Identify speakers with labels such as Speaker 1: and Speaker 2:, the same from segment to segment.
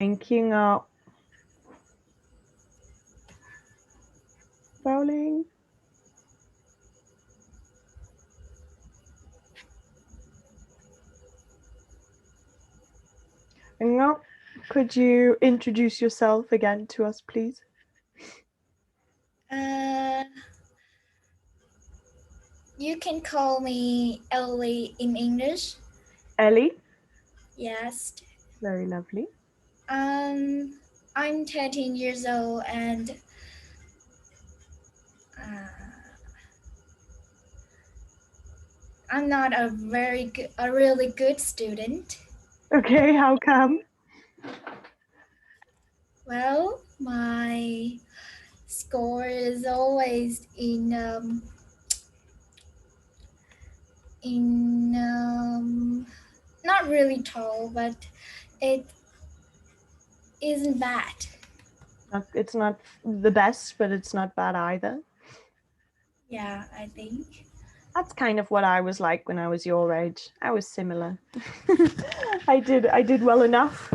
Speaker 1: Thank you, Ngọc. Bowling. Ngọc, could you introduce yourself again to us, please?
Speaker 2: You can call me Ellie in English.
Speaker 1: Ellie.
Speaker 2: Yes.
Speaker 1: Very lovely.
Speaker 2: I'm 13 years old and I'm not a really good student.
Speaker 1: Okay, how come?
Speaker 2: Well, my score is always not really tall, but it isn't bad.
Speaker 1: It's not the best, but it's not bad either.
Speaker 2: Yeah, I think.
Speaker 1: That's kind of what I was like when I was your age. I was similar. I did well enough,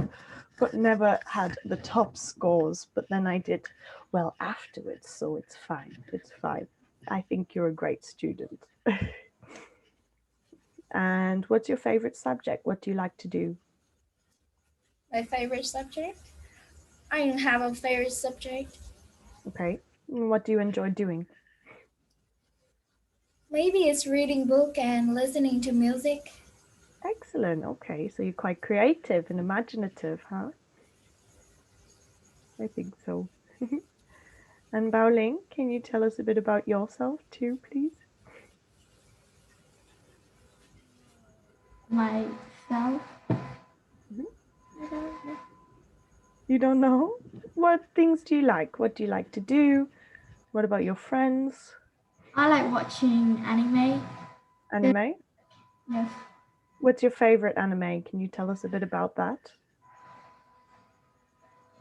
Speaker 1: but never had the top scores. But then I did well afterwards, so it's fine. It's fine. I think you're a great student. And what's your favorite subject? What do you like to do?
Speaker 2: My favorite subject? I don't have a favorite subject.
Speaker 1: Okay. What do you enjoy doing?
Speaker 2: Maybe it's reading book and listening to music.
Speaker 1: Excellent. Okay, so you're quite creative and imaginative, huh? I think so. And Baoling, can you tell us a bit about yourself too, please?
Speaker 3: Myself.
Speaker 1: You don't know? What things do you like? What do you like to do? What about your friends?
Speaker 3: I like watching anime.
Speaker 1: Anime?
Speaker 3: Yes.
Speaker 1: What's your favorite anime? Can you tell us a bit about that?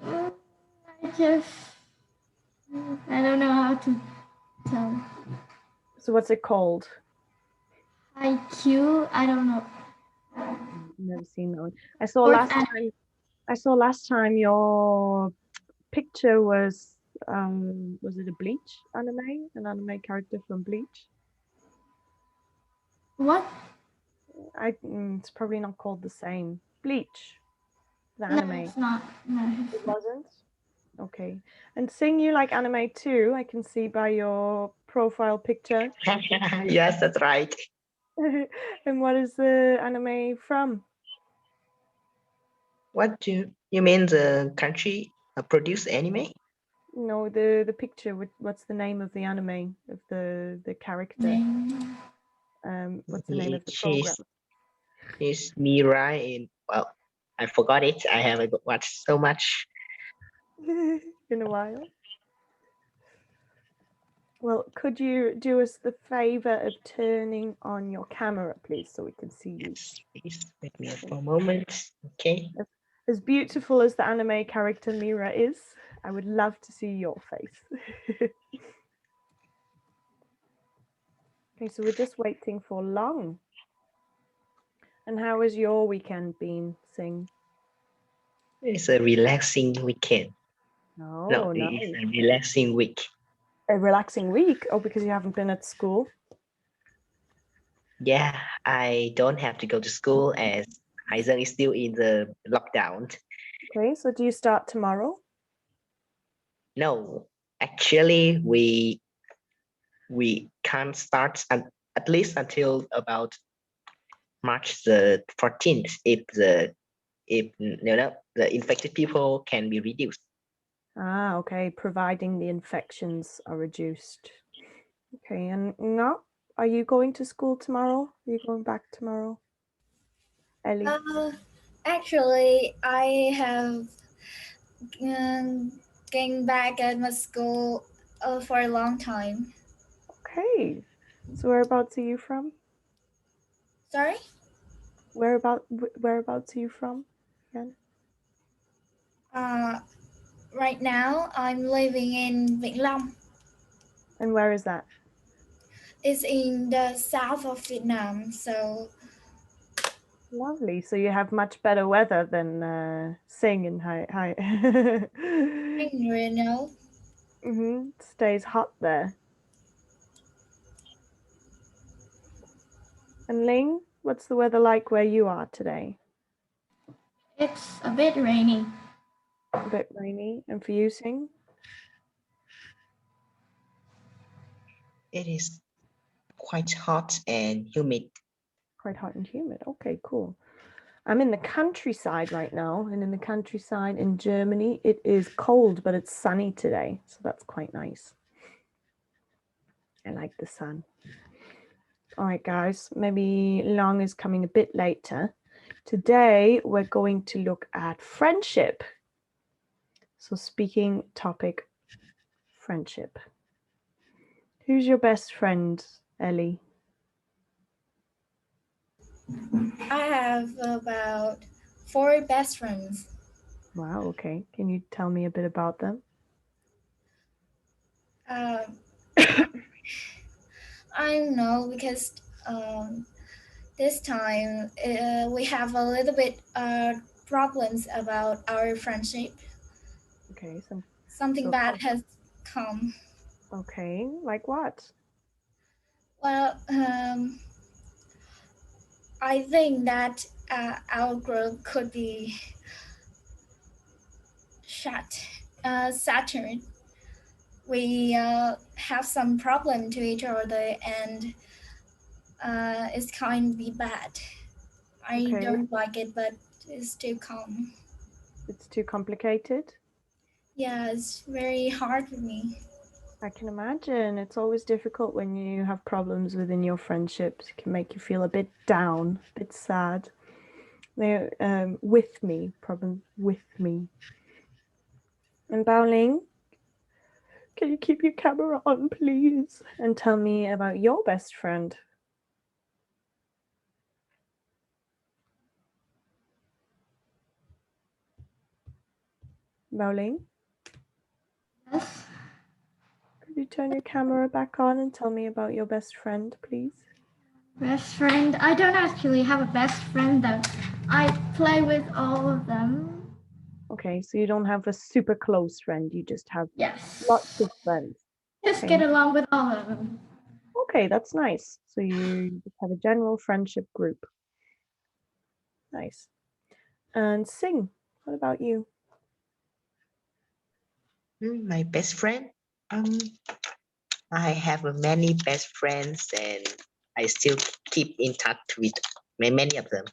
Speaker 3: I don't know how to tell.
Speaker 1: So what's it called?
Speaker 3: IQ, I don't know.
Speaker 1: Never seen that one. I saw last time your picture was it a Bleach anime? An anime character from Bleach?
Speaker 3: What?
Speaker 1: It's probably not called the same. Bleach, the
Speaker 3: No,
Speaker 1: anime.
Speaker 3: it's not. No.
Speaker 1: It wasn't? Okay. And Sing, you like anime too, I can see by your profile picture.
Speaker 4: Yes, that's right.
Speaker 1: And what is the anime from?
Speaker 4: What do you mean the country produce anime?
Speaker 1: No, the picture. What's the name of the anime of the character? What's the name of the program?
Speaker 4: She's Mirai in, well, I forgot it. I haven't watched so much.
Speaker 1: In a while. Well, could you do us the favor of turning on your camera, please, so we can see you?
Speaker 4: Yes, please wait me for a moment. Okay.
Speaker 1: As beautiful as the anime character Mira is, I would love to see your face. Okay, so we're just waiting for Long. And how has your weekend been, Sing?
Speaker 4: It's a relaxing weekend.
Speaker 1: Oh, nice.
Speaker 4: It's a relaxing week.
Speaker 1: A relaxing week? Oh, because you haven't been at school?
Speaker 4: Yeah, I don't have to go to school as Haizeng is still in the lockdown.
Speaker 1: Okay, so do you start tomorrow?
Speaker 4: No, actually, we can't start at least until about March the 14th if the infected people can be reduced.
Speaker 1: Ah, okay, providing the infections are reduced. Okay, and Nga, are you going to school tomorrow? Are you going back tomorrow? Ellie?
Speaker 2: Actually, I have getting back at my school for a long time.
Speaker 1: Okay, so whereabouts are you from?
Speaker 2: Sorry?
Speaker 1: Whereabouts are you from again?
Speaker 2: Right now, I'm living in Vĩnh Long.
Speaker 1: And where is that?
Speaker 2: It's in the south of Vietnam, so
Speaker 1: Lovely. So you have much better weather than Sing in Hi.
Speaker 2: I didn't really know.
Speaker 1: Stays hot there. And Ling, what's the weather like where you are today?
Speaker 3: It's a bit rainy.
Speaker 1: A bit rainy. And for you, Sing?
Speaker 4: It is quite hot and humid.
Speaker 1: Quite hot and humid. Okay, cool. I'm in the countryside right now, and in the countryside in Germany, it is cold, but it's sunny today, so that's quite nice. I like the sun. All right, guys, maybe Long is coming a bit later. Today, we're going to look at friendship. So speaking topic, friendship. Who's your best friend, Ellie?
Speaker 2: I have about 4 best friends.
Speaker 1: Wow, okay. Can you tell me a bit about them?
Speaker 2: I don't know because this time we have a little bit problems about our friendship.
Speaker 1: Okay,
Speaker 2: Something
Speaker 1: so
Speaker 2: bad has come.
Speaker 1: okay, like what?
Speaker 2: Well, I think that our group could be shattered. We have some problem to each other, and it's kind of bad. I
Speaker 1: Okay.
Speaker 2: don't like it, but it's still come.
Speaker 1: It's too complicated?
Speaker 2: Yeah, it's very hard for me.
Speaker 1: I can imagine. It's always difficult when you have problems within your friendships. It can make you feel a bit down, a bit sad. They're problem with me. And Baoling, can you keep your camera on, please? And tell me about your best friend. Baoling,
Speaker 3: Yes.
Speaker 1: could you turn your camera back on and tell me about your best friend, please?
Speaker 3: Best friend. I don't actually have a best friend though. I play with all of them.
Speaker 1: Okay, so you don't have a super close friend. You just have
Speaker 3: Yes.
Speaker 1: lots of friends.
Speaker 3: Just
Speaker 1: Okay.
Speaker 3: get along with all of them.
Speaker 1: Okay, that's nice. So you just have a general friendship group. Nice. And Sing, what about you?
Speaker 4: My best friend. I have many best friends, and I still keep in touch with many of them.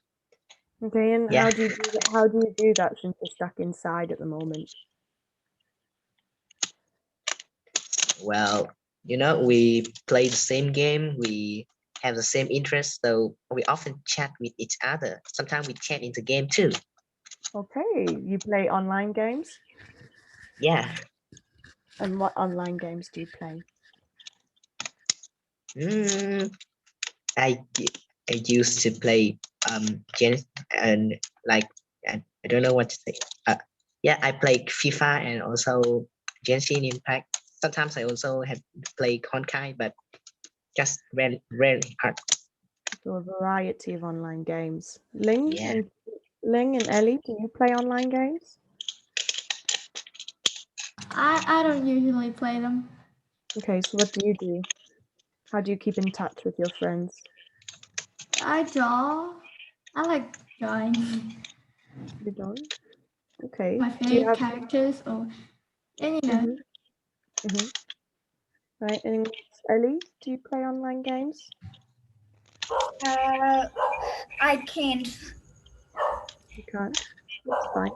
Speaker 1: Okay, and
Speaker 4: Yeah.
Speaker 1: how do you do that since you're stuck inside at the moment?
Speaker 4: Well, we play the same game. We have the same interest, so we often chat with each other. Sometimes we chat in the game too.
Speaker 1: Okay, you play online games?
Speaker 4: Yeah.
Speaker 1: And what online games do you play?
Speaker 4: I used to play and like I don't know what to say. Yeah, I play FIFA and also Genshin Impact. Sometimes I also have played Honkai, but just rarely hard.
Speaker 1: So a variety of online games. Ling
Speaker 4: Yeah.
Speaker 1: and Ellie, do you play online games?
Speaker 3: I don't usually play them.
Speaker 1: Okay, so what do you do? How do you keep in touch with your friends?
Speaker 3: I draw. I like drawing.
Speaker 1: You don't? Okay.
Speaker 3: My
Speaker 1: Do you
Speaker 3: favorite
Speaker 1: have
Speaker 3: characters, or and you know.
Speaker 1: Right, and Ellie, do you play online games?
Speaker 2: I can't.
Speaker 1: You can't. That's fine.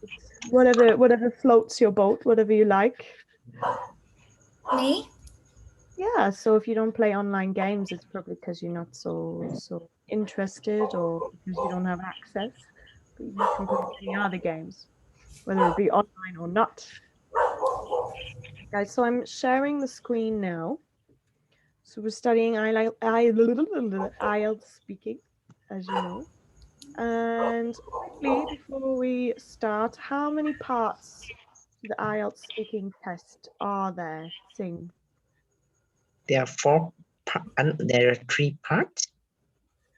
Speaker 1: It's whatever floats your boat, whatever you like.
Speaker 2: Me?
Speaker 1: Yeah, so if you don't play online games, it's probably because you're not so interested or because you don't have access. But you can play any other games, whether it be online or not. Guys, so I'm sharing the screen now. So we're studying IELTS speaking, as you know. And quickly, before we start, how many parts to the IELTS speaking test are there? Sing.
Speaker 4: There are there are 3 parts.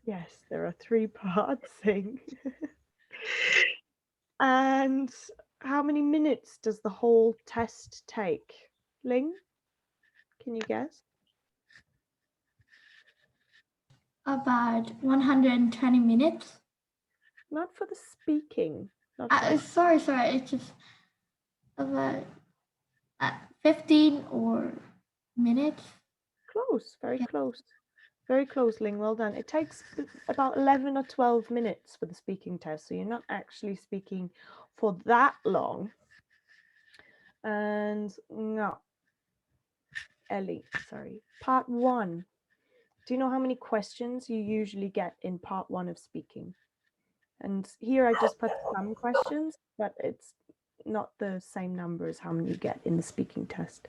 Speaker 1: Yes, there are 3 parts. Sing. And how many minutes does the whole test take? Ling, can you guess?
Speaker 3: About 120 minutes.
Speaker 1: Not for the speaking. Not for
Speaker 3: Sorry, it's just about 15 or minutes.
Speaker 1: close, very close. Very close, Ling. Well done. It takes about 11 or 12 minutes for the speaking test, so you're not actually speaking for that long. And no, Ellie, sorry. Part 1. Do you know how many questions you usually get in part 1 of speaking? And here I just put some questions, but it's not the same number as how many you get in the speaking test.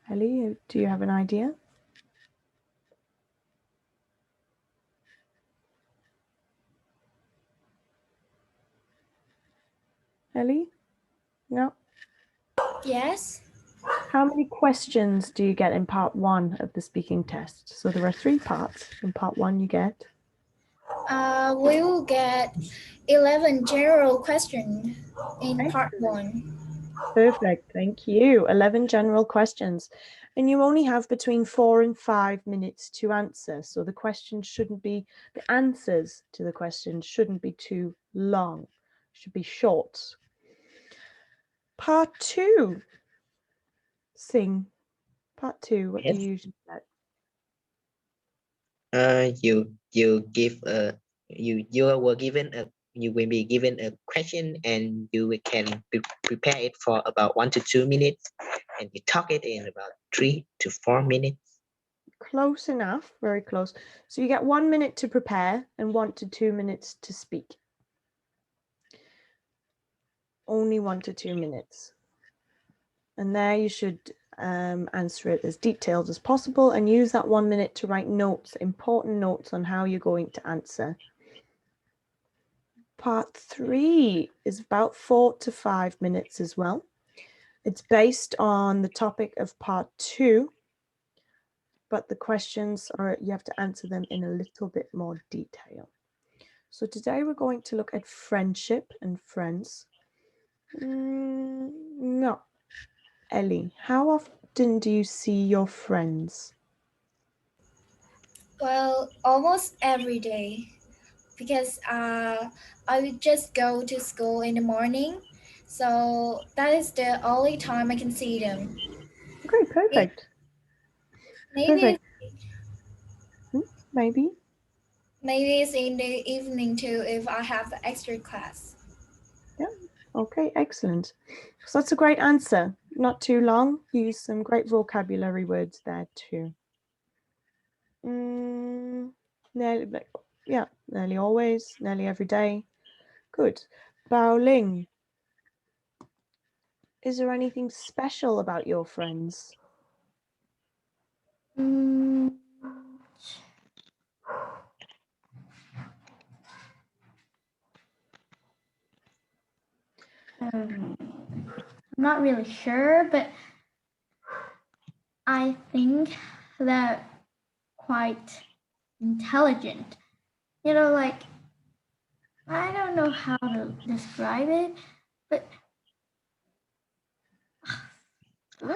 Speaker 1: Ellie, do you have an idea? Ellie? No?
Speaker 2: Yes.
Speaker 1: How many questions do you get in part 1 of the speaking test? So there are 3 parts. In part 1 you get?
Speaker 2: We will get 11 general questions in part 1.
Speaker 1: Perfect, thank you. 11 general questions. And you only have between 4 and 5 minutes to answer. So the questions shouldn't be, the answers to the questions shouldn't be too long, should be short. Part 2. Sing. Part 2, what do you usually get?
Speaker 4: You give you were given a you will be given a question and you can prepare it for about 1 to 2 minutes and you talk it in about 3 to 4 minutes.
Speaker 1: Close enough, very close. So you get 1 minute to prepare and 1 to 2 minutes to speak. Only 1 to 2 minutes. And there you should answer it as detailed as possible and use that 1 minute to write notes, important notes on how you're going to answer. Part 3 is about 4 to 5 minutes as well. It's based on the topic of part 2, but the questions are, you have to answer them in a little bit more detail. So today we're going to look at friendship and friends. No. Ellie, how often do you see your friends?
Speaker 2: Well, almost every day, because I would just go to school in the morning, so that is the only time I can see them.
Speaker 1: Okay, perfect.
Speaker 2: Maybe
Speaker 1: Maybe.
Speaker 2: maybe it's in the evening too if I have the extra class.
Speaker 1: Yeah. Okay, excellent. So that's a great answer. Not too long. Use some great vocabulary words there too. Nearly always, nearly every day. Good. Bao Ling, is there anything special about your friends?
Speaker 3: I'm not really sure, but I think they're quite intelligent. You know, like, I don't know how to describe it, but
Speaker 1: No,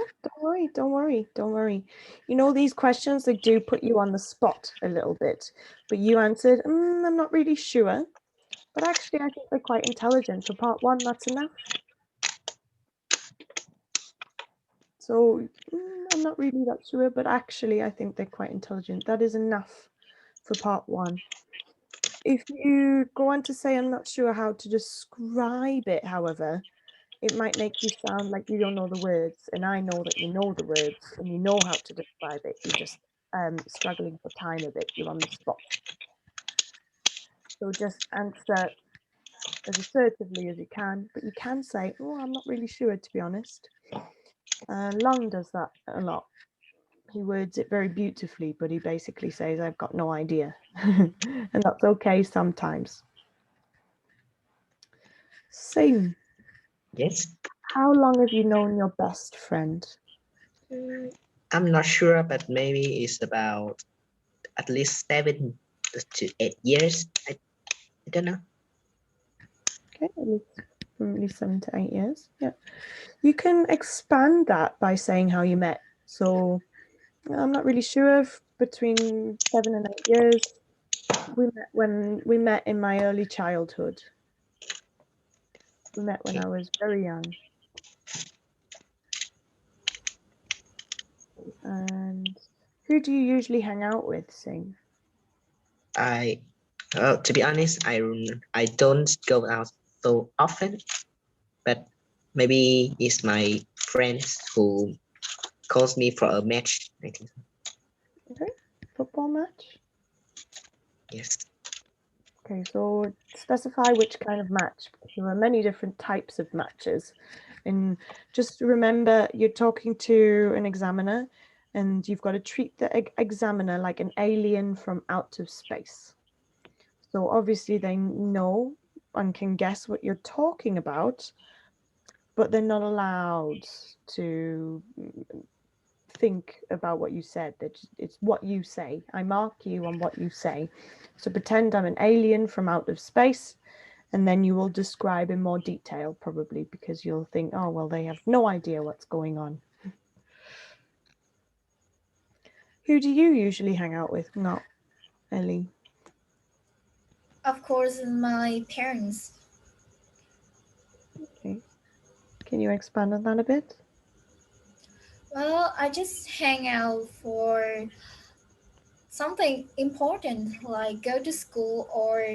Speaker 1: don't worry. You know, these questions, they do put you on the spot a little bit, but you answered, I'm not really sure. But actually, I think they're quite intelligent. For part 1, that's enough. So I'm not really that sure, but actually, I think they're quite intelligent. That is enough for part 1. If you go on to say, I'm not sure how to describe it, however, it might make you sound like you don't know the words, and I know that you know the words and you know how to describe it. You're just struggling for time a bit. You're on the spot. So just answer as assertively as you can, but you can say, oh, I'm not really sure, to be honest. Long does that a lot. He words it very beautifully, but he basically says, I've got no idea. And that's okay sometimes. Sing.
Speaker 4: Yes.
Speaker 1: How long have you known your best friend?
Speaker 4: I'm not sure, but maybe it's about at least 7 to 8 years. I don't know.
Speaker 1: Okay, at least 7 to 8 years. Yeah. You can expand that by saying how you met. So I'm not really sure if between 7 and 8 years. We met when we met in my early childhood. We met when I was very young. And who do you usually hang out with, Sing?
Speaker 4: To be honest, I don't go out so often, but maybe it's my friends who calls me for a match. I think so.
Speaker 1: Okay, football match.
Speaker 4: Yes.
Speaker 1: Okay, so specify which kind of match. There are many different types of matches. And just remember, you're talking to an examiner and you've got to treat the examiner like an alien from out of space. So obviously they know and can guess what you're talking about, but they're not allowed to think about what you said. It's what you say. I mark you on what you say. So pretend I'm an alien from out of space, and then you will describe in more detail, probably, because you'll think, oh, well, they have no idea what's going on. Who do you usually hang out with? Not Ellie.
Speaker 2: Of course, my parents.
Speaker 1: Okay. Can you expand on that a bit?
Speaker 2: Well, I just hang out for something important, like go to school, or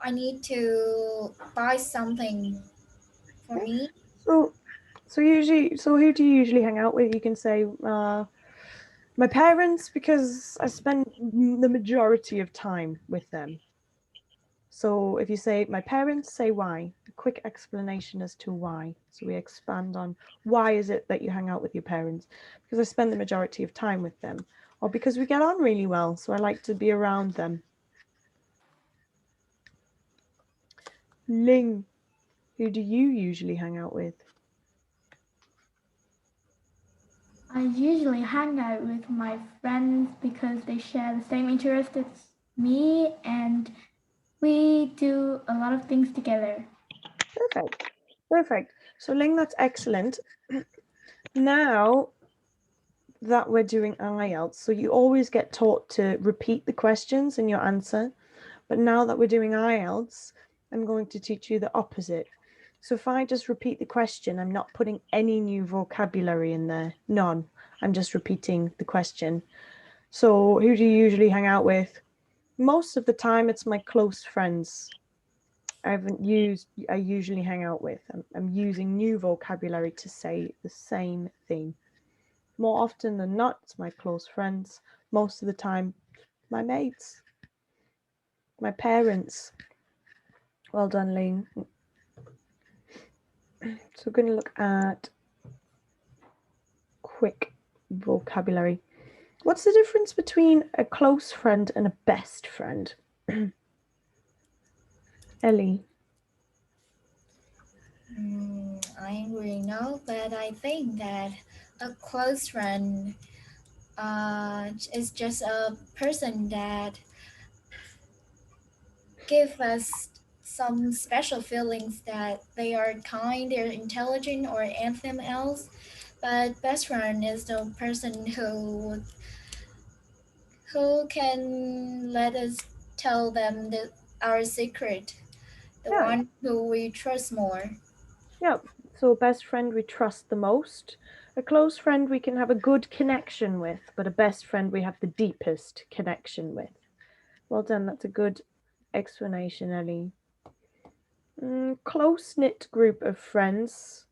Speaker 2: I need to buy something for
Speaker 1: Okay.
Speaker 2: me.
Speaker 1: So who do you usually hang out with? You can say my parents, because I spend the majority of time with them. So if you say my parents, say why. A quick explanation as to why. So we expand on why is it that you hang out with your parents? Because I spend the majority of time with them. Or because we get on really well, so I like to be around them. Ling, who do you usually hang out with?
Speaker 3: I usually hang out with my friends because they share the same interests as me and we do a lot of things together.
Speaker 1: Perfect. So Ling, that's excellent. Now that we're doing IELTS, so you always get taught to repeat the questions and your answer. But now that we're doing IELTS, I'm going to teach you the opposite. So if I just repeat the question, I'm not putting any new vocabulary in there, none. I'm just repeating the question. So who do you usually hang out with? Most of the time, it's my close friends. I usually hang out with. I'm using new vocabulary to say the same thing. More often than not, it's my close friends. Most of the time, my mates, my parents. Well done, Ling. So we're going to look at quick vocabulary. What's the difference between a close friend and a best friend? Ellie.
Speaker 2: I don't really know, but I think that a close friend is just a person that give us some special feelings that they are kind, they're intelligent, or anything else. But best friend is the person who can let us tell them our secret, the
Speaker 1: Yeah.
Speaker 2: one who we trust more.
Speaker 1: Yeah. So a best friend we trust the most. A close friend we can have a good connection with, but a best friend we have the deepest connection with. Well done. That's a good explanation, Ellie. Close-knit group of friends,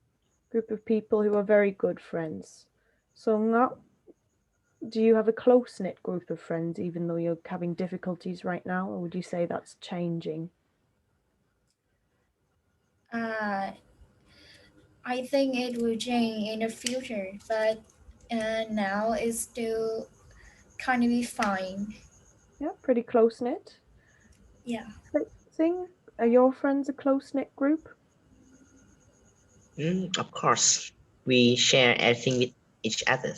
Speaker 1: group of people who are very good friends. So not, do you have a close-knit group of friends even though you're having difficulties right now, or would you say that's changing?
Speaker 2: I think it will change in the future, but now it's still kind of be fine.
Speaker 1: Yeah, pretty close-knit.
Speaker 2: Yeah.
Speaker 1: Sing, are your friends a close-knit group?
Speaker 4: Of course, we share everything with each other.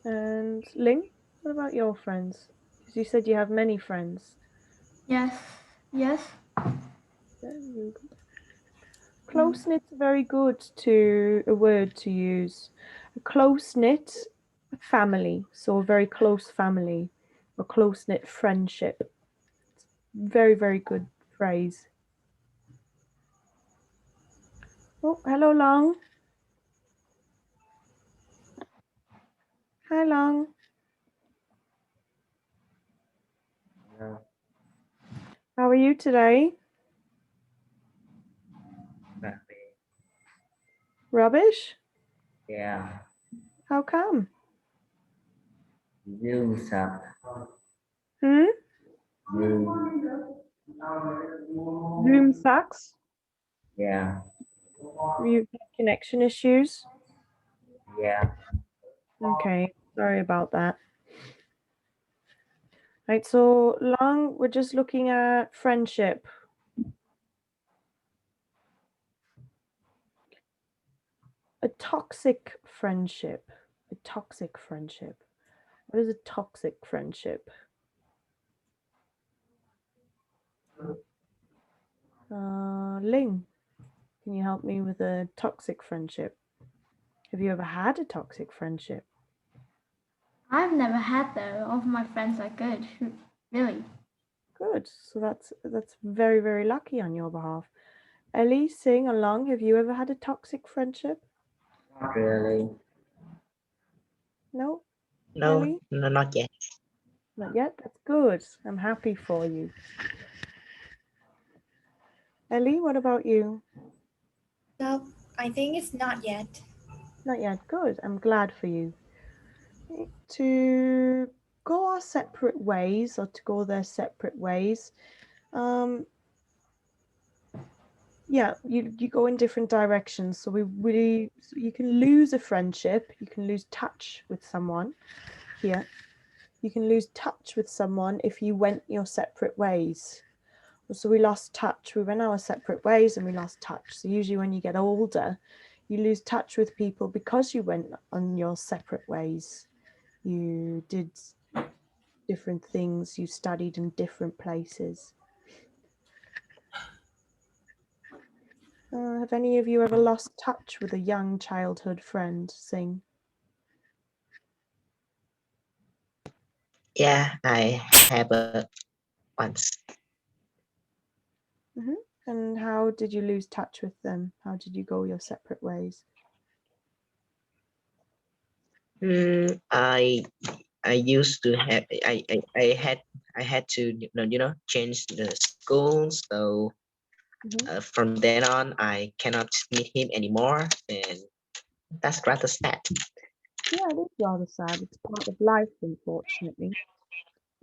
Speaker 1: And Ling? What about your friends? Because you said you have many friends.
Speaker 3: Yes. Yes.
Speaker 1: Very good. Close knit's very good to a word to use. A close knit family, so a very close family, a close knit friendship. Very, very good phrase. Oh, hello, Long. Hi, Long.
Speaker 5: Yeah.
Speaker 1: How are you today?
Speaker 5: Exactly.
Speaker 1: Rubbish?
Speaker 5: Yeah.
Speaker 1: How come?
Speaker 5: Zoom suck.
Speaker 1: Hmm?
Speaker 5: Zoom.
Speaker 1: Zoom sucks?
Speaker 5: Yeah.
Speaker 1: You have connection issues?
Speaker 5: Yeah.
Speaker 1: Okay, sorry about that. Right, so Long, we're just looking at friendship. A toxic friendship. A toxic friendship. What is a toxic friendship? Ling, can you help me with a toxic friendship? Have you ever had a toxic friendship?
Speaker 3: I've never had though. All of my friends are good. Really.
Speaker 1: Good. So that's very, very lucky on your behalf. Ellie, sing along. Have you ever had a toxic friendship?
Speaker 5: Not really.
Speaker 1: No?
Speaker 4: No,
Speaker 1: Ellie?
Speaker 4: no, not yet.
Speaker 1: Not yet? That's good. I'm happy for you. Ellie, what about you?
Speaker 2: No, I think it's not yet.
Speaker 1: Not yet. Good. I'm glad for you. To go our separate ways or to go their separate ways, yeah, you go in different directions. So you can lose a friendship, you can lose touch with someone here. You can lose touch with someone if you went your separate ways. So we lost touch, we went our separate ways and we lost touch. So usually when you get older, you lose touch with people because you went on your separate ways. You did different things, you studied in different places. Have any of you ever lost touch with a young childhood friend? Sing.
Speaker 4: Yeah, I have a once.
Speaker 1: And how did you lose touch with them? How did you go your separate ways?
Speaker 4: I used to have I had to change the school, so from then on I cannot meet him anymore, and that's rather sad.
Speaker 1: Yeah, it is rather sad. It's part of life, unfortunately.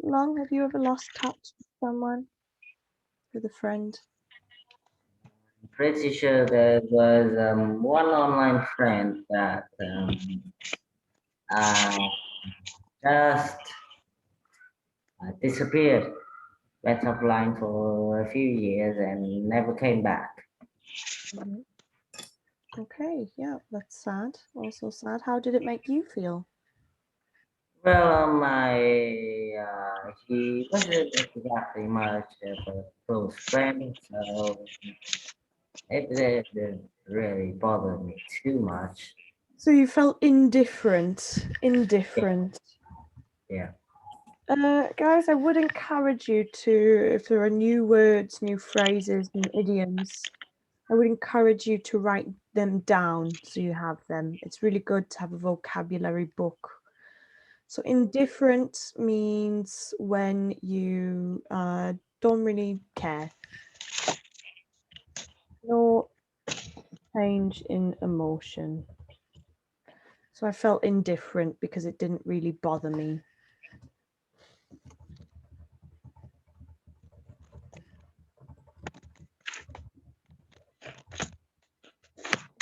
Speaker 1: Long, have you ever lost touch with someone? With a friend?
Speaker 5: Pretty sure there was one online friend that just disappeared, went offline for a few years and never came back.
Speaker 1: Okay, yeah, that's sad. Also sad. How did it make you feel?
Speaker 5: Well, he wasn't exactly much of a close friend, so it didn't really bother me too much.
Speaker 1: So you felt indifferent. Indifferent.
Speaker 5: Yeah.
Speaker 1: Guys, I would encourage you to, if there are new words, new phrases, new idioms, I would encourage you to write them down so you have them. It's really good to have a vocabulary book. So indifferent means when you don't really care. No change in emotion. So I felt indifferent because it didn't really bother me.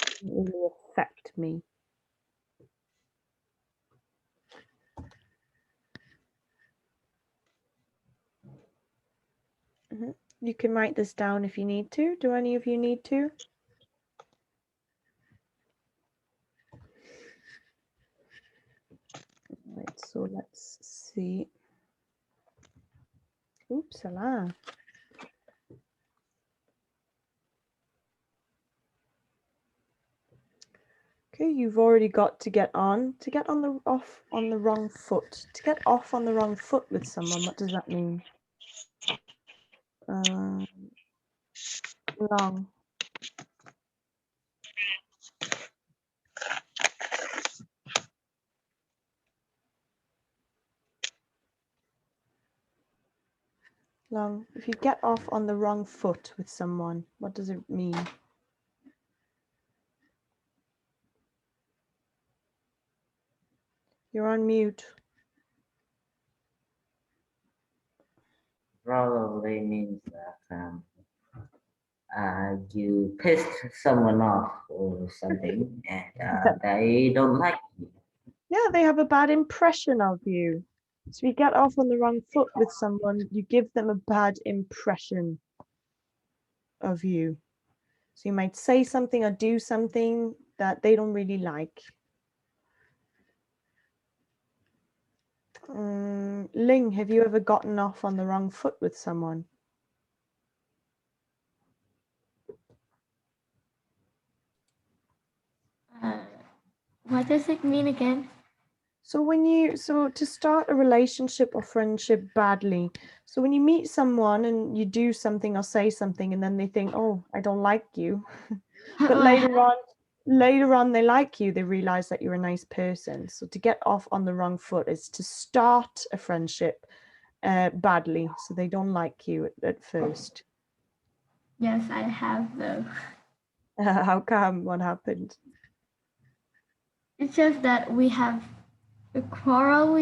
Speaker 1: It didn't really affect me. You can write this down if you need to. Do any of you need to? Right, so let's see. Oops, la. Okay, you've already got to get on the off on the wrong foot. To get off on the wrong foot with someone, what does that mean? Long. Long. If you get off on the wrong foot with someone, what does it mean? You're on mute.
Speaker 5: Probably means that you pissed someone off or something, and they don't like you.
Speaker 1: Yeah, they have a bad impression of you. So if you get off on the wrong foot with someone, you give them a bad impression of you. So you might say something or do something that they don't really like. Ling, have you ever gotten off on the wrong foot with someone?
Speaker 3: What does it mean again?
Speaker 1: So to start a relationship or friendship badly, so when you meet someone and you do something or say something and then they think, oh, I don't like you, but later on they like you, they realize that you're a nice person. So to get off on the wrong foot is to start a friendship badly, so they don't like you at first.
Speaker 3: Yes, I have though.
Speaker 1: How come? What happened?
Speaker 3: It's just that we have a quarrel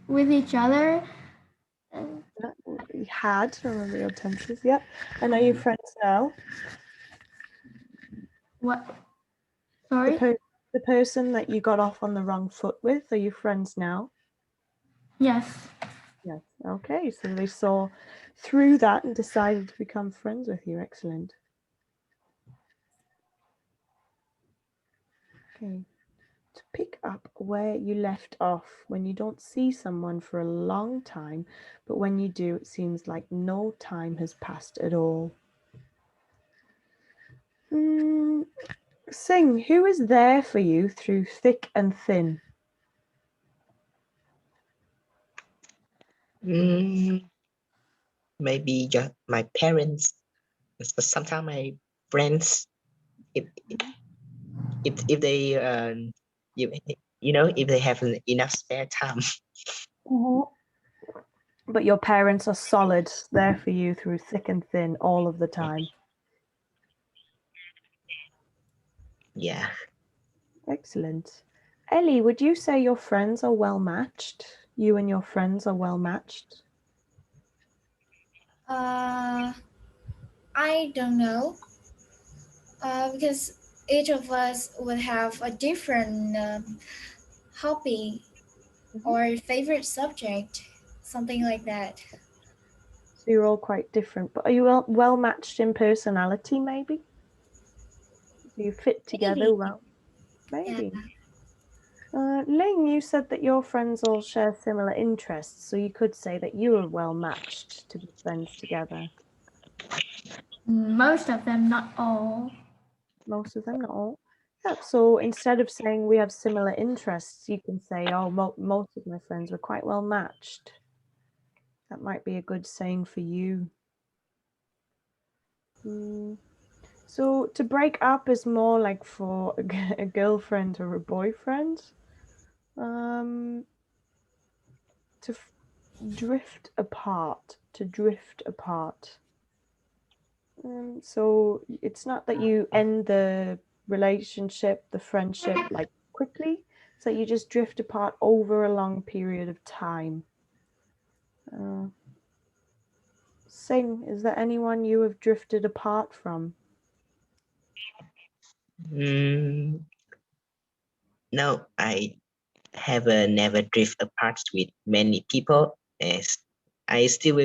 Speaker 3: with each other. And
Speaker 1: You had, remember your tenses, yeah. And are you friends now?
Speaker 3: what? Sorry?
Speaker 1: The person that you got off on the wrong foot with, are you friends now?
Speaker 3: Yes.
Speaker 1: Yes. Okay, so they saw through that and decided to become friends with you. Excellent. Okay. To pick up where you left off, when you don't see someone for a long time, but when you do, it seems like no time has passed at all. Sing, who is there for you through thick and thin?
Speaker 4: Maybe just my parents. Sometimes my friends, if they if they have enough spare time.
Speaker 1: But your parents are solid, there for you through thick and thin all of the time.
Speaker 4: Yeah.
Speaker 1: Excellent. Ellie, would you say your friends are well matched? You and your friends are well matched?
Speaker 2: I don't know, because each of us would have a different hobby or favorite subject, something like that.
Speaker 1: So you're all quite different, but are you well matched in personality, maybe? Do you fit together
Speaker 2: Maybe.
Speaker 1: well? Maybe.
Speaker 2: Yeah.
Speaker 1: Ling, you said that your friends all share similar interests, so you could say that you are well matched to be friends together.
Speaker 3: Most of them, not all.
Speaker 1: Most of them, not all. Yeah, so instead of saying we have similar interests, you can say, oh, most of my friends were quite well matched. That might be a good saying for you. So to break up is more like for a girlfriend or a boyfriend. To drift apart, to drift apart. So it's not that you end the relationship, the friendship, like quickly. So you just drift apart over a long period of time. Sing, is there anyone you have drifted apart from?
Speaker 4: No, I have never drift apart with many people, as I still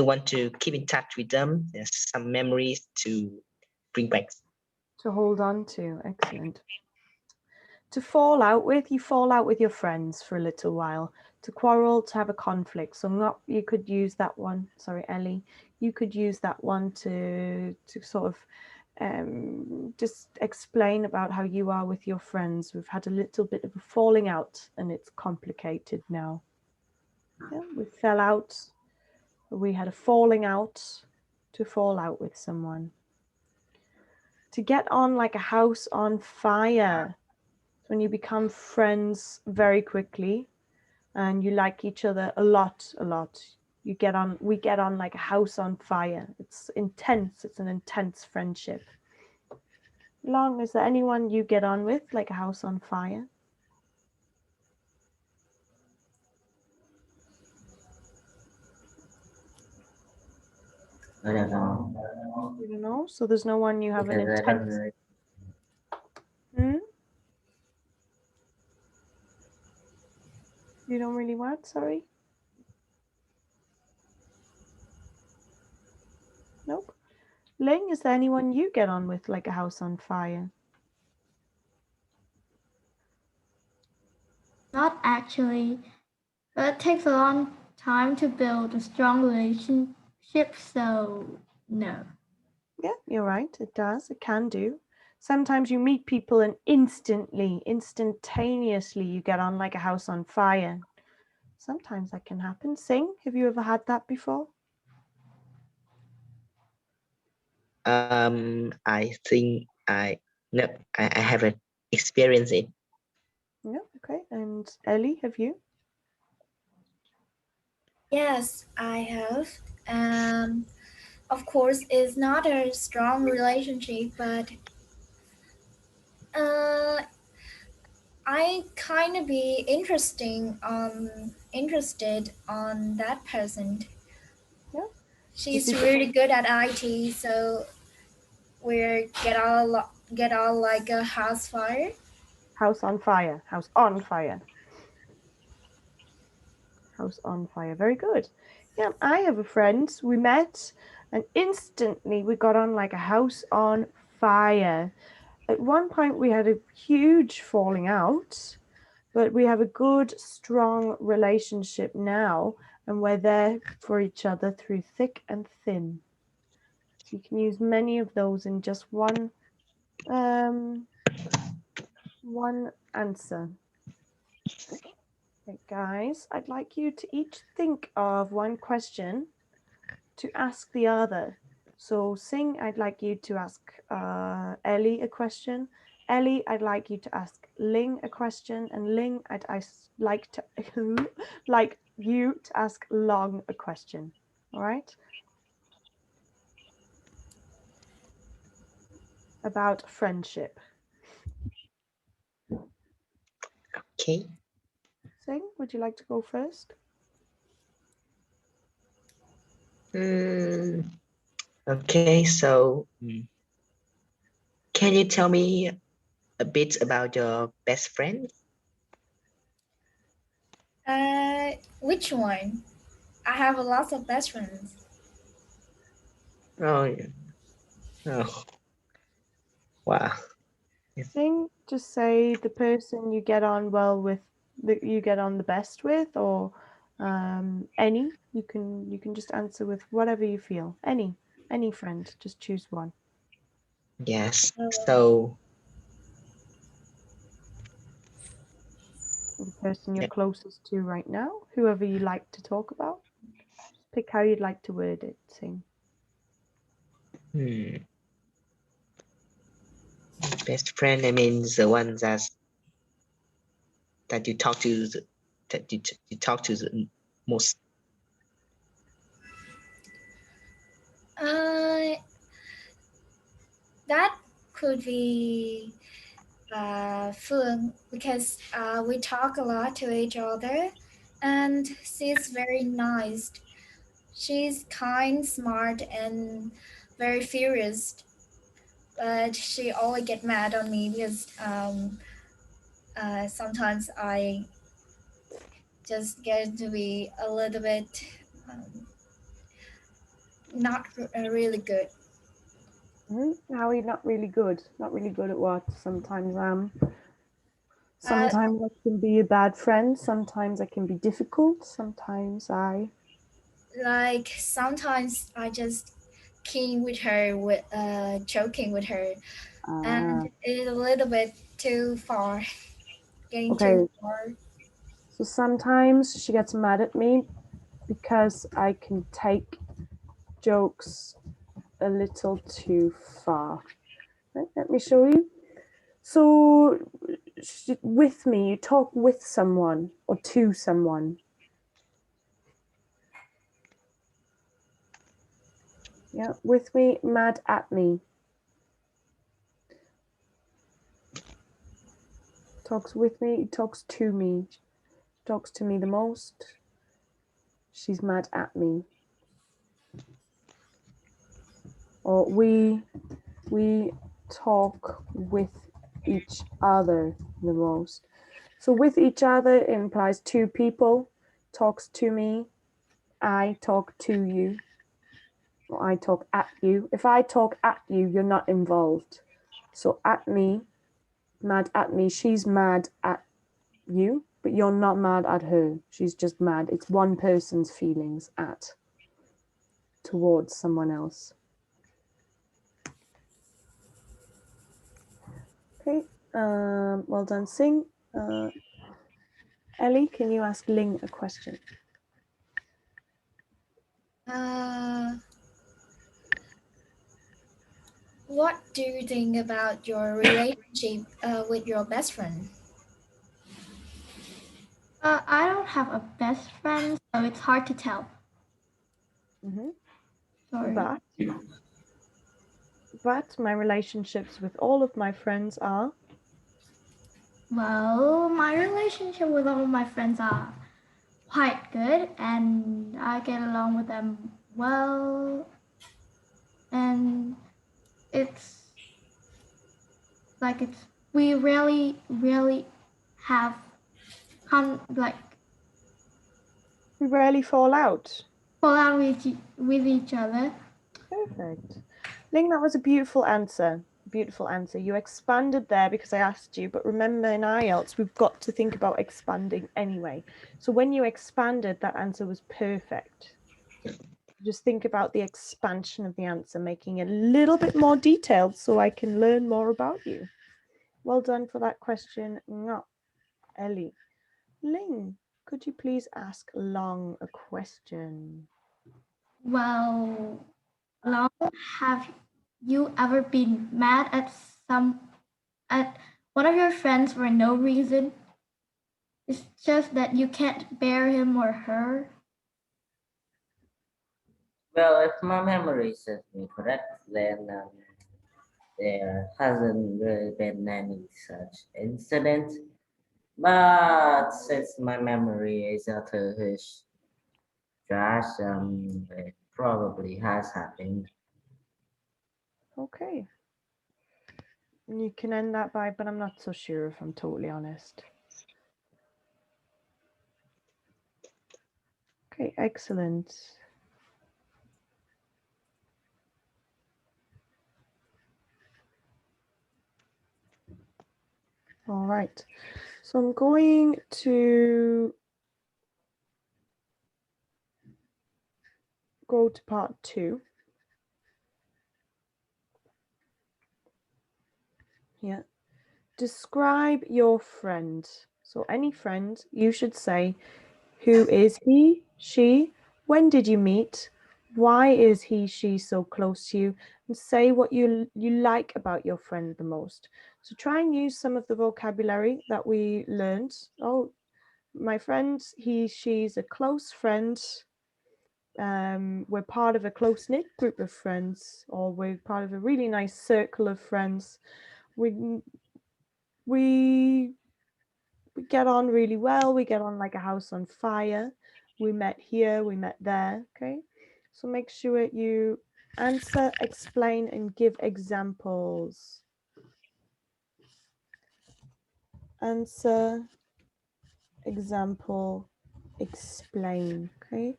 Speaker 4: want to keep in touch with them. There's some memories to bring back.
Speaker 1: To hold on to, excellent. To fall out with, you fall out with your friends for a little while. To quarrel, to have a conflict. So not, you could use that one. Sorry, Ellie. You could use that one to sort of just explain about how you are with your friends. We've had a little bit of a falling out and it's complicated now. Yeah, we fell out. We had a falling out. To fall out with someone. To get on like a house on fire. When you become friends very quickly and you like each other a lot, we get on like a house on fire. It's intense. It's an intense friendship. Long, is there anyone you get on with like a house on fire?
Speaker 5: I don't know.
Speaker 1: You don't know? So there's no one you have an
Speaker 5: Because I don't
Speaker 1: intense...
Speaker 5: really-
Speaker 1: Hmm? You don't really what? Sorry? Nope. Ling, is there anyone you get on with like a house on fire?
Speaker 3: Not actually, but it takes a long time to build a strong relationship, so no.
Speaker 1: Yeah, you're right. It does. It can do. Sometimes you meet people and instantaneously, you get on like a house on fire. Sometimes that can happen. Sing, have you ever had that before?
Speaker 4: I think no, I haven't experienced it.
Speaker 1: No, okay. And Ellie, have you?
Speaker 2: Yes, I have. Of course, it's not a strong relationship, but uh, I kind of be interested on that person.
Speaker 1: Yeah.
Speaker 2: She's
Speaker 1: Did you
Speaker 2: really good at IT, so we get all like a house fire.
Speaker 1: house on fire? House on fire. House on fire. Very good. Yeah, I have a friend. We met and instantly we got on like a house on fire. At one point we had a huge falling out, but we have a good, strong relationship now, and we're there for each other through thick and thin. So you can use many of those in just one answer. Okay, guys, I'd like you to each think of one question to ask the other. So Sing, I'd like you to ask Ellie a question. Ellie, I'd like you to ask Ling a question, and Ling, I'd like to like you to ask Long a question. All right? About friendship.
Speaker 4: Okay.
Speaker 1: Sing, would you like to go first?
Speaker 4: Okay, so can you tell me a bit about your best friend?
Speaker 2: Which one? I have a lot of best friends.
Speaker 4: Oh, yeah. Oh, wow.
Speaker 1: Sing, just say the person you get on well with, that you get on the best with, or any. You can just answer with whatever you feel. Any friend, just choose one.
Speaker 4: Yes. So
Speaker 1: The person you're
Speaker 4: yeah.
Speaker 1: closest to right now, whoever you like to talk about. Just pick how you'd like to word it. Sing.
Speaker 4: Best friend, I mean the one that you talk to, that you talk to the most.
Speaker 2: That could be Phương because we talk a lot to each other, and she's very nice. She's kind, smart, and very furious. But she always get mad on me because sometimes I just get to be a little bit not really good.
Speaker 1: How are you not really good? Not really good at what? Sometimes Sometimes I can be a bad friend. Sometimes I can be difficult. Sometimes I.
Speaker 2: Like sometimes I just keen with her, with joking with her, and it's a little bit too far, getting
Speaker 1: Okay.
Speaker 2: too far.
Speaker 1: So sometimes she gets mad at me because I can take jokes a little too far. Right, let me show you. So with me, you talk with someone or to someone. Yeah, with me, mad at me. Talks with me, talks to me. Talks to me the most. She's mad at me. Or we talk with each other the most. So with each other implies two people. Talks to me. I talk to you. Or I talk at you. If I talk at you, you're not involved. So at me, mad at me, she's mad at you, but you're not mad at her. She's just mad. It's one person's feelings towards someone else. Okay, well done, Sing. Ellie, can you ask Ling a question?
Speaker 2: What do you think about your relationship with your best friend?
Speaker 3: I don't have a best friend, so it's hard to tell. Sorry.
Speaker 1: But my relationships with all of my friends are?
Speaker 3: Well, my relationship with all of my friends are quite good, and I get along with them well. And it's like we really have
Speaker 1: We rarely fall out.
Speaker 3: with each other.
Speaker 1: Perfect. Ling, that was a beautiful answer. Beautiful answer. You expanded there because I asked you, but remember in Ielts, we've got to think about expanding anyway. So when you expanded, that answer was perfect. Just think about the expansion of the answer, making it a little bit more detailed so I can learn more about you. Well done for that question, Ellie. Ling, could you please ask Long a question?
Speaker 3: Well, Long, have you ever been mad at one of your friends for no reason? It's just that you can't bear him or her.
Speaker 5: Well, if my memory serves me correct, then there hasn't really been any such incident. But since my memory is utter trash, it probably has happened.
Speaker 1: Okay. You can end that by, but I'm not so sure if I'm totally honest. Okay, excellent. All right, so I'm going to go to part 2. Yeah. Describe your friend. So any friend, you should say, who is he, she, when did you meet, why is he, she so close to you, and say what you like about your friend the most. So try and use some of the vocabulary that we learned. Oh, my friend, he, she's a close friend. We're part of a close-knit group of friends, or we're part of a really nice circle of friends. We get on really well. We get on like a house on fire. We met here, we met there. Okay, so make sure you answer, explain, and give examples. Answer, example, explain. Okay,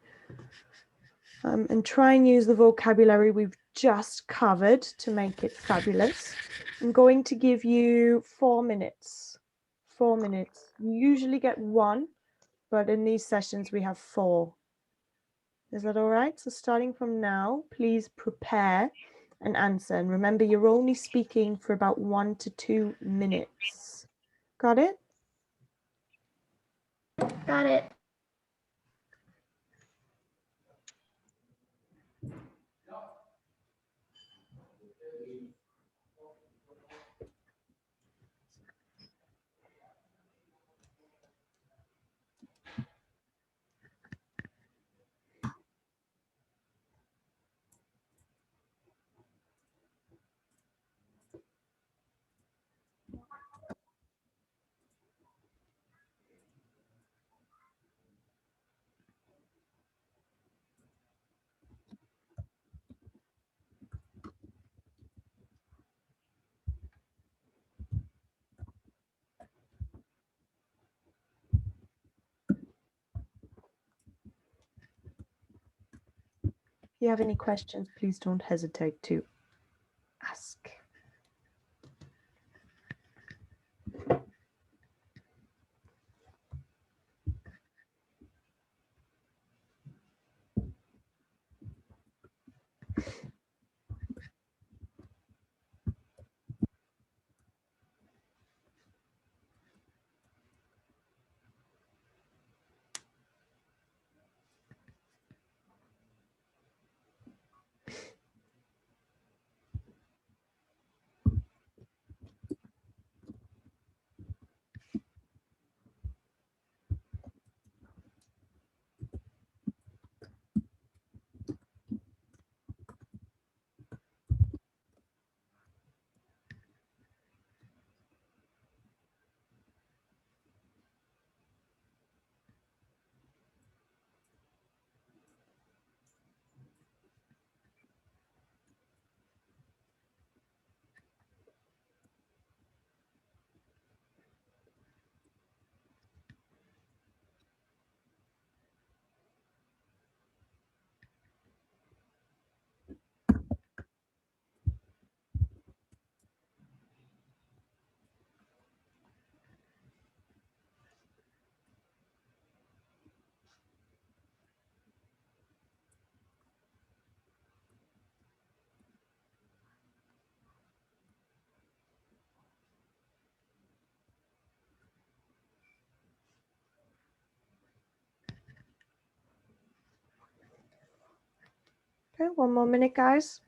Speaker 1: and try and use the vocabulary we've just covered to make it fabulous. I'm going to give you 4 minutes. 4 minutes. You usually get 1, but in these sessions we have 4. Is that all right? So starting from now, please prepare an answer. And remember, you're only speaking for about 1 to 2 minutes. Got it?
Speaker 3: Got it.
Speaker 1: If you have any questions, please don't hesitate to ask. Okay, 1 more minute, guys.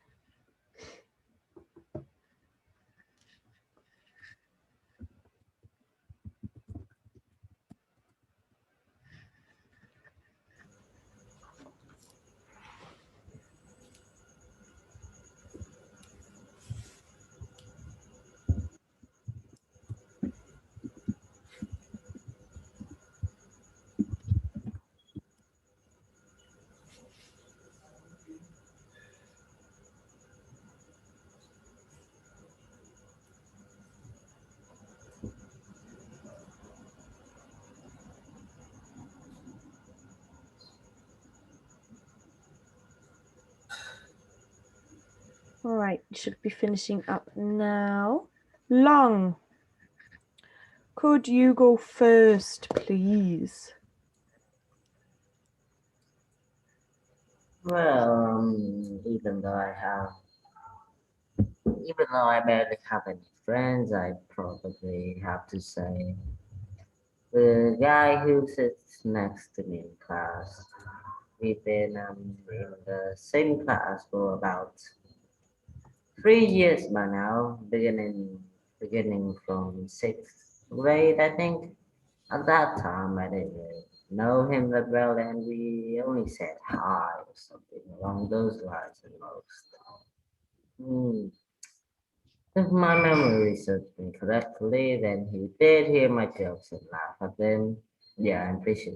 Speaker 1: All right, you should be finishing up now. Long. Could you go first, please?
Speaker 5: Well, even though I barely have any friends, I probably have to say the guy who sits next to me in class. We've been in the same class for about 3 years by now, beginning from sixth grade, I think. At that time, I didn't really know him that well, and we only said hi or something along those lines at most. Hmm. If my memory serves me correctly, then he did hear my jokes and laugh at them. Yeah, I'm pretty sure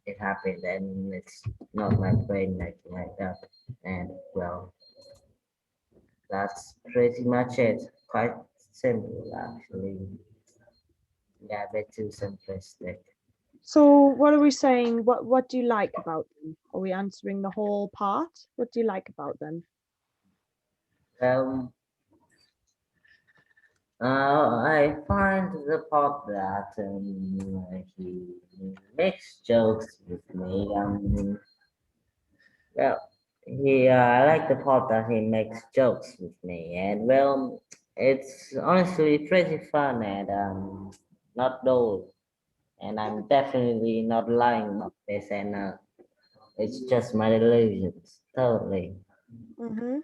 Speaker 5: it happened, and it's not my brain acting like that. And well, that's pretty much it. Quite simple, actually. Yeah, a bit too simplistic.
Speaker 1: So what are we saying? What do you like about them? Are we answering the whole part? What do you like about them?
Speaker 5: Um, I find the part that he makes jokes with me. Well, I like the part that he makes jokes with me, and well, it's honestly pretty fun and not dull. And I'm definitely not lying about this, and it's just my delusions, totally.
Speaker 1: Mm-hmm.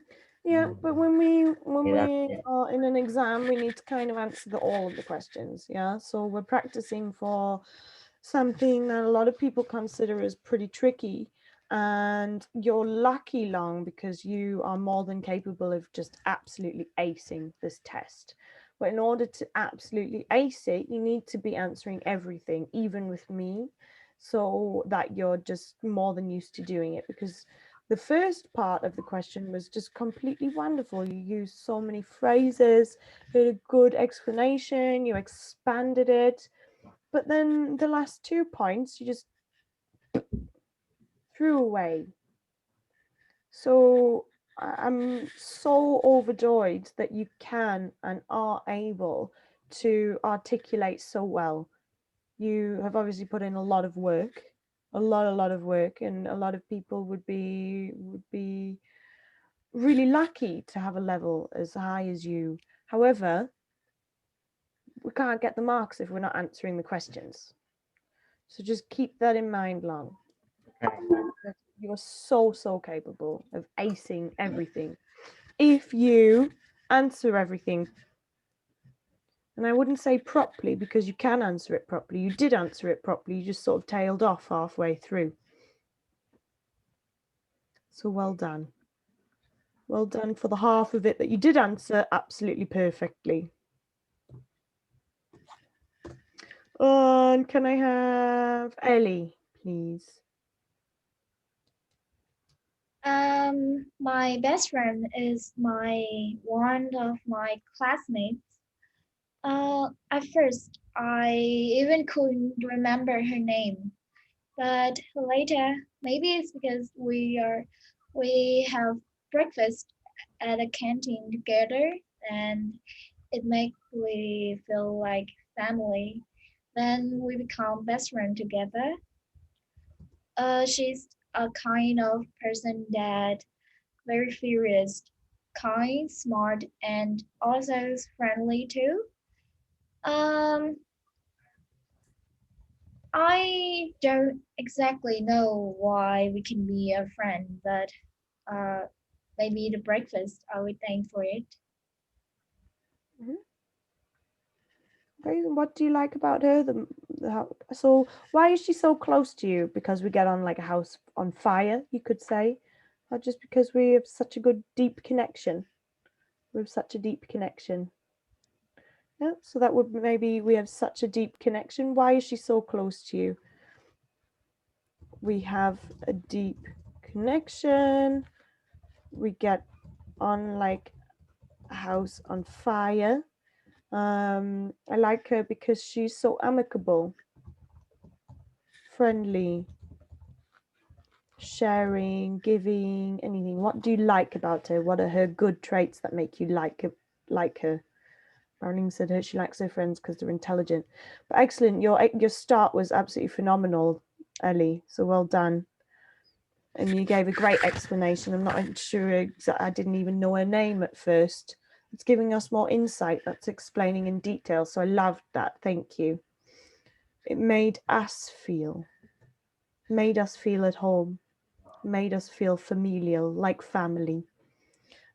Speaker 1: Yeah, but when
Speaker 5: Yeah, that's
Speaker 1: we
Speaker 5: it.
Speaker 1: are in an exam, we need to kind of answer all of the questions. Yeah, so we're practicing for something that a lot of people consider as pretty tricky, and you're lucky, Long, because you are more than capable of just absolutely acing this test. But in order to absolutely ace it, you need to be answering everything, even with me, so that you're just more than used to doing it. Because the first part of the question was just completely wonderful. You used so many phrases, you had a good explanation, you expanded it. But then the last 2 points you just threw away. So I'm so overjoyed that you can and are able to articulate so well. You have obviously put in a lot of work, a lot of work, and a lot of people would be really lucky to have a level as high as you. However, we can't get the marks if we're not answering the questions. So just keep that in mind, Long. You're so capable of acing everything if you answer everything. And I wouldn't say properly, because you can answer it properly. You did answer it properly, you just sort of tailed off halfway through. So well done. Well done for the half of it that you did answer absolutely perfectly. And can I have Ellie, please?
Speaker 2: My best friend is one of my classmates. At first, I even couldn't remember her name, but later, maybe it's because we have breakfast at a canteen together, and it makes we feel like family. Then we become best friends together. She's a kind of person that very furious, kind, smart, and also friendly too. Um, I don't exactly know why we can be a friend, but uh, maybe the breakfast I would thank for it.
Speaker 1: Mhm. Okay, what do you like about her? So why is she so close to you? Because we get on like a house on fire, you could say, or just because we have such a good deep connection? We have such a deep connection. Yeah, so that would maybe we have such a deep connection. Why is she so close to you? We have a deep connection. We get on like a house on fire. I like her because she's so amicable, friendly, sharing, giving, anything. What do you like about her? What are her good traits that make you like her? Browning said she likes her friends because they're intelligent. But excellent, your start was absolutely phenomenal, Ellie. So well done. And you gave a great explanation. I'm not sure I didn't even know her name at first. It's giving us more insight. That's explaining in detail. So I loved that. Thank you. It made us feel at home, made us feel familial, like family.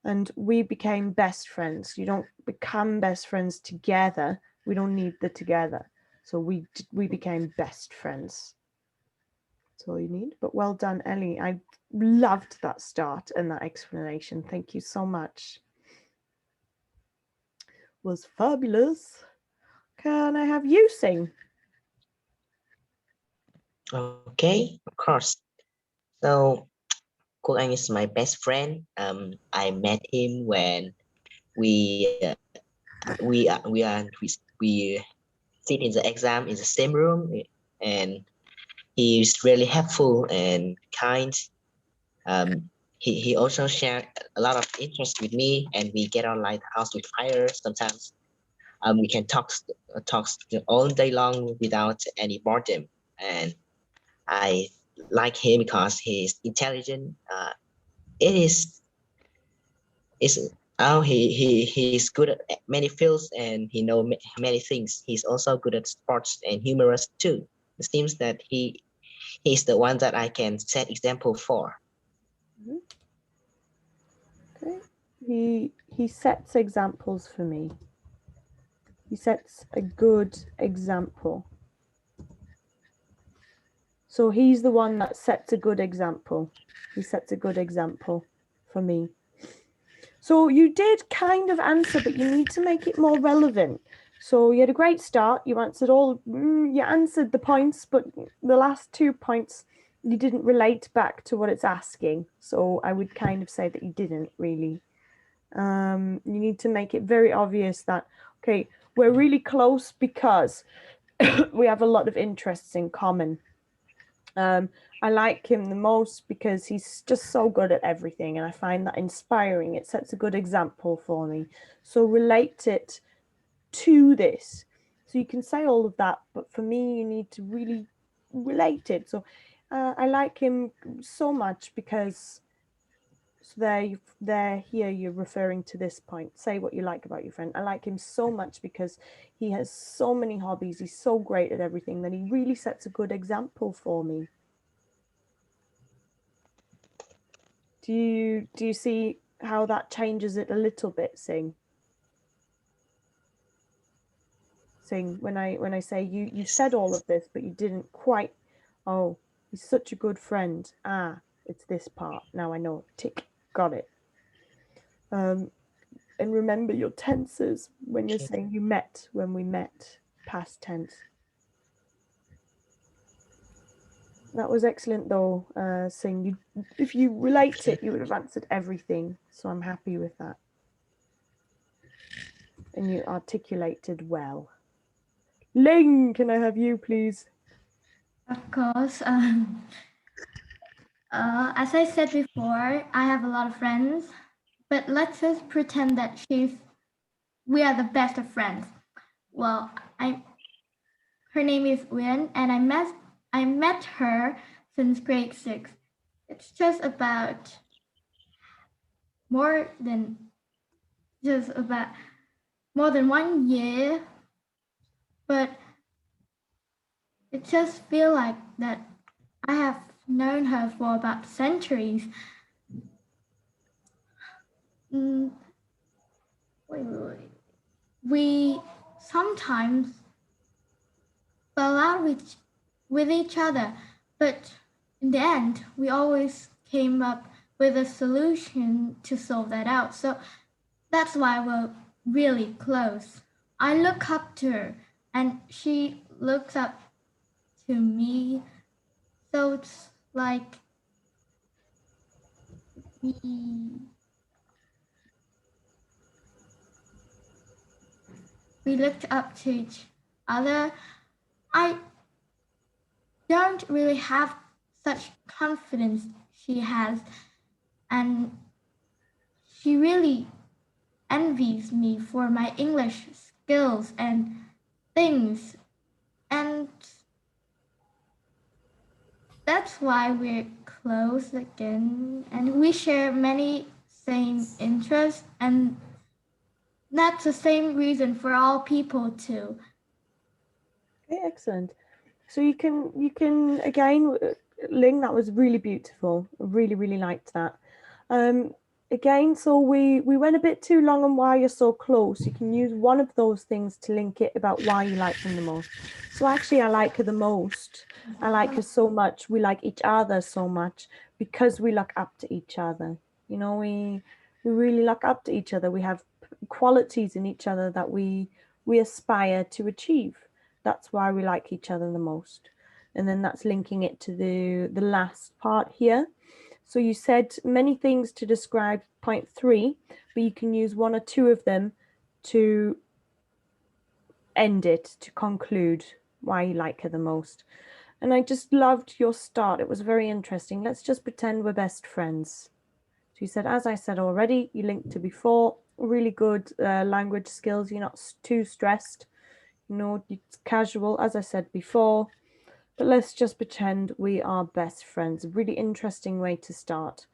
Speaker 1: And we became best friends. You don't become best friends together. We don't need the together. So we became best friends. That's all you need. But well done, Ellie. I loved that start and that explanation. Thank you so much. It was fabulous. Can I have you sing?
Speaker 4: Okay, of course. So Cool Ang is my best friend. I met him when we uh, we sit in the exam in the same room, and he's really helpful and kind. He also shared a lot of interest with me, and we get on like house with fire sometimes. We can talk all day long without any boredom, and I like him because he is intelligent. It is he's good at many fields and he knows many things. He's also good at sports and humorous too. It seems that he's the one that I can set example for.
Speaker 1: Okay. He sets examples for me. He sets a good example. So he's the one that sets a good example. He sets a good example for me. So you did kind of answer, but you need to make it more relevant. So you had a great start. You answered you answered the points, but the last 2 points, you didn't relate back to what it's asking. So I would kind of say that you didn't really. You need to make it very obvious that, okay, we're really close because we have a lot of interests in common. I like him the most because he's just so good at everything, and I find that inspiring. It sets a good example for me. So relate it to this. So you can say all of that, but for me, you need to really relate it. So I like him so much because here you're referring to this point. Say what you like about your friend. I like him so much because he has so many hobbies. He's so great at everything that he really sets a good example for me. Do you see how that changes it a little bit, Sing? Sing, when I say you said all of this, but you didn't quite. Oh, he's such a good friend. It's this part. Now I know. Tick, got it. And remember your tenses when you're saying you met, when we met, past tense. That was excellent though, Sing. If you relate it, you would have answered everything. So I'm happy with that. And you articulated well. Ling, can I have you, please?
Speaker 3: Of course. As I said before, I have a lot of friends, but let's just pretend that we are the best of friends. Well, her name is Uyên, and I met her since grade 6. It's just about more than 1 year, but it just feels like that I have known her for about centuries. We sometimes fell out with each other, but in the end, we always came up with a solution to solve that out. So that's why we're really close. I look up to her, and she looks up to me. So it's like we looked up to each other. I don't really have such confidence she has, and she really envies me for my English skills and things, and that's why we're close again, and we share many same interests, and that's the same reason for all people too.
Speaker 1: Okay, excellent. So you can again, Ling, that was really beautiful. I really liked that. Again, so we went a bit too long on why you're so close. You can use one of those things to link it about why you like them the most. So actually, I like her the most. I like her so much. We like each other so much because we look up to each other. You know, we really look up to each other. We have qualities in each other that we aspire to achieve. That's why we like each other the most. And then that's linking it to the last part here. So you said many things to describe point 3, but you can use one or two of them to end it, to conclude why you like her the most. And I just loved your start. It was very interesting. Let's just pretend we're best friends. So you said, as I said already, you linked to before, really good language skills. You're not too stressed. You know, it's casual, as I said before. But let's just pretend we are best friends. A really interesting way to start.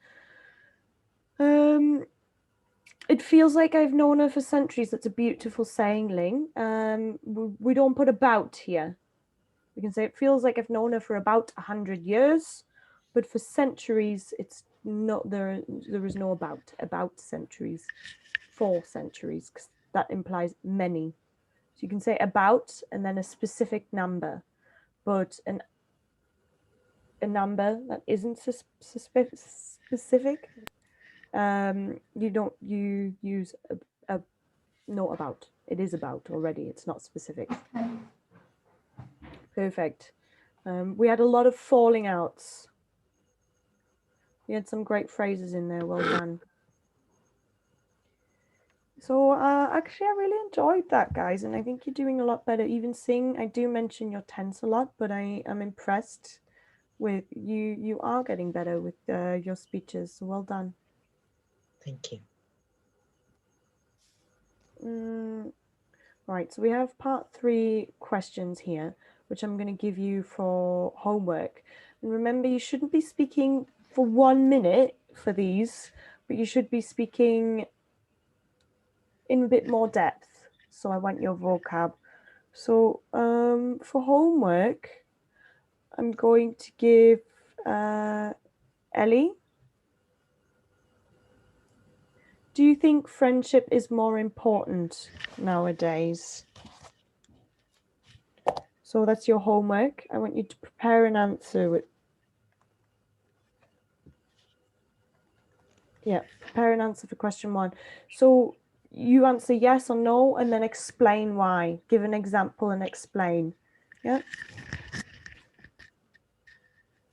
Speaker 1: It feels like I've known her for centuries. That's a beautiful saying, Ling. We don't put about here. We can say it feels like I've known her for about 100 years, but for centuries, it's not there. There is no about centuries, 4 centuries, because that implies many. So you can say about and then a specific number, but a number that isn't specific. You use a not about. It is about already. It's not specific. Perfect. We had a lot of falling outs. We had some great phrases in there. Well done. So actually, I really enjoyed that, guys, and I think you're doing a lot better. Even seeing, I do mention your tense a lot, but I am impressed with you. You are getting better with your speeches. So well done.
Speaker 4: Thank you.
Speaker 1: Right, so we have part 3 questions here, which I'm going to give you for homework. And remember, you shouldn't be speaking for 1 minute for these, but you should be speaking in a bit more depth. So I want your vocab. So for homework, I'm going to give Ellie. Do you think friendship is more important nowadays? So that's your homework. I want you to prepare an answer. Prepare an answer for question 1. So you answer yes or no and then explain why. Give an example and explain. Yeah.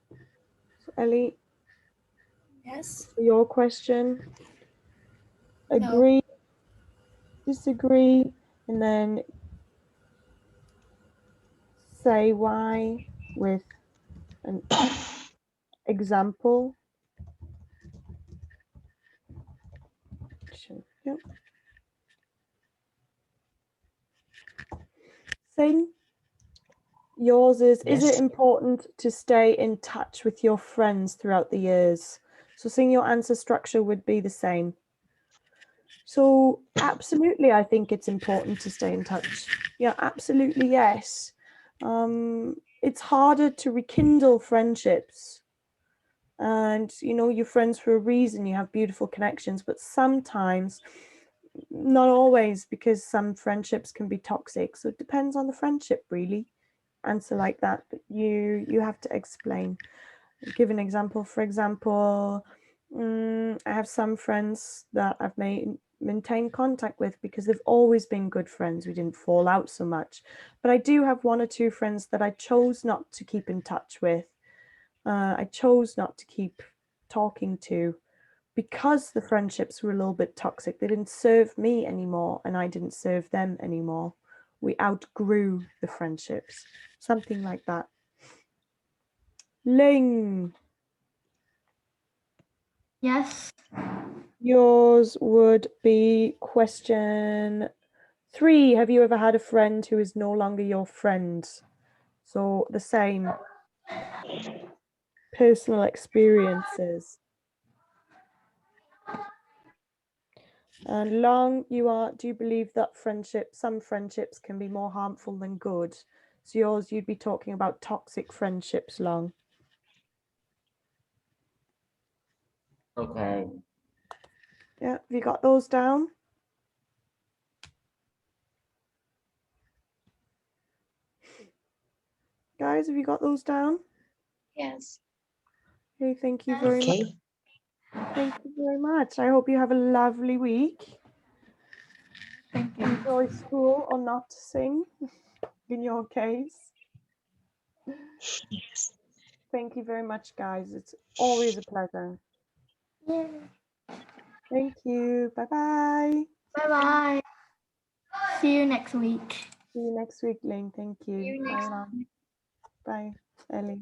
Speaker 1: So Ellie,
Speaker 2: Yes.
Speaker 1: your question.
Speaker 2: No.
Speaker 1: Agree, disagree, and then say why with an example. Yep. Sing. Yours is
Speaker 4: Yes.
Speaker 1: it important to stay in touch with your friends throughout the years? So Sing, your answer structure would be the same. So absolutely, I think it's important to stay in touch. Yeah, absolutely, yes. It's harder to rekindle friendships. And, you know, you're friends for a reason, you have beautiful connections, but sometimes, not always, because some friendships can be toxic. So it depends on the friendship, really. Answer like that, but you have to explain. Give an example. For example, I have some friends that I've maintained contact with because they've always been good friends. We didn't fall out so much, but I do have 1 or 2 friends that I chose not to keep in touch with. I chose not to keep talking to because the friendships were a little bit toxic. They didn't serve me anymore and I didn't serve them anymore. We outgrew the friendships, something like that. Ling.
Speaker 3: Yes.
Speaker 1: Yours would be question 3. Have you ever had a friend who is no longer your friend? So the same personal experiences. And Long, do you believe that some friendships can be more harmful than good? So yours, you'd be talking about toxic friendships, Long.
Speaker 5: Okay.
Speaker 1: Yeah, have you got those down? Guys, have you got those down?
Speaker 2: Yes.
Speaker 1: Okay, thank you very much.
Speaker 4: Okay.
Speaker 1: Thank you very much. I hope you have a lovely week.
Speaker 3: Thank you.
Speaker 1: Enjoy school or not sing in your case.
Speaker 4: Yes.
Speaker 1: Thank you very much, guys. It's always a pleasure.
Speaker 3: Yeah.
Speaker 1: Thank you. Bye-bye.
Speaker 3: Bye-bye. See you next week.
Speaker 1: See you next week, Ling. Thank you.
Speaker 2: See you
Speaker 1: Bye,
Speaker 2: next
Speaker 1: Long. Bye, Ellie.